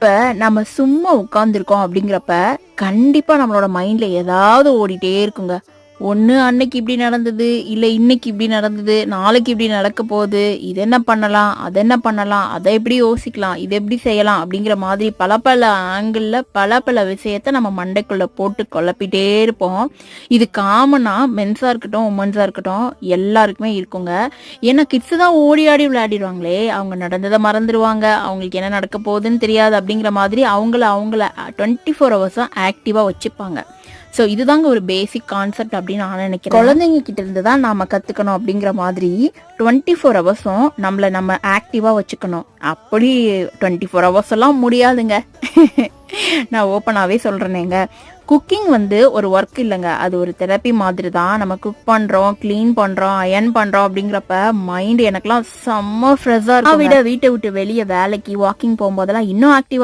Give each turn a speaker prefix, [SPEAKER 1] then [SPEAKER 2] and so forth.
[SPEAKER 1] இப்ப நம்ம சும்மா உட்கார்ந்துருக்கோம் அப்படிங்கிறப்ப கண்டிப்பா நம்மளோட மைண்ட்ல ஏதாவது ஓடிட்டே இருக்குங்க. ஒண்ணு அன்னைக்கு இப்படி நடந்தது, இல்ல இன்னைக்கு இப்படி நடந்தது, நாளைக்கு இப்படி நடக்க போகுது, இது என்ன பண்ணலாம், அது என்ன பண்ணலாம், அதை எப்படி யோசிக்கலாம், இது எப்படி செய்யலாம் அப்படிங்கிற மாதிரி பல பல ஆங்கிள் பல பல விஷயத்த நம்ம மண்டைக்குள்ள போட்டு குழப்பிட்டே இருப்போம். இது காமனா மென்ஸா இருக்கட்டும், உமன்ஸா இருக்கட்டும் எல்லாருக்குமே இருக்குங்க. ஏன்னா கிட்ஸ் தான் ஓடி ஆடி விளையாடிடுவாங்களே, அவங்க நடந்ததை மறந்துடுவாங்க, அவங்களுக்கு என்ன நடக்க போகுதுன்னு தெரியாது அப்படிங்கிற மாதிரி அவங்கள 24 ஹவர்ஸும் ஆக்டிவாக வச்சுப்பாங்க. ஸோ இதுதாங்க ஒரு பேசிக் கான்செப்ட் அப்படின்னு நான் நினைக்கிறேன். குழந்தைங்க கிட்ட இருந்து தான் நாம கற்றுக்கணும் அப்படிங்கிற மாதிரி 24 ஹவர்ஸும் நம்ம ஆக்டிவாக வச்சுக்கணும். அப்படி 24 ஹவர்ஸ் எல்லாம் முடியாதுங்க. நான் ஓப்பனாகவே சொல்கிறேனேங்க. குக்கிங் ஒரு ஒர்க் இல்லைங்க, அது ஒரு தெரப்பி மாதிரி தான். நம்ம குக் பண்ணுறோம், க்ளீன் பண்ணுறோம், அயர்ன் பண்ணுறோம் அப்படிங்கிறப்ப மைண்ட் எனக்குலாம் செம்ம ஃப்ரெஷ்ஷாக இருக்கும். வீட்டை விட்டு வெளியே வேலைக்கு வாக்கிங் போகும்போதெல்லாம் இன்னும் ஆக்டிவாக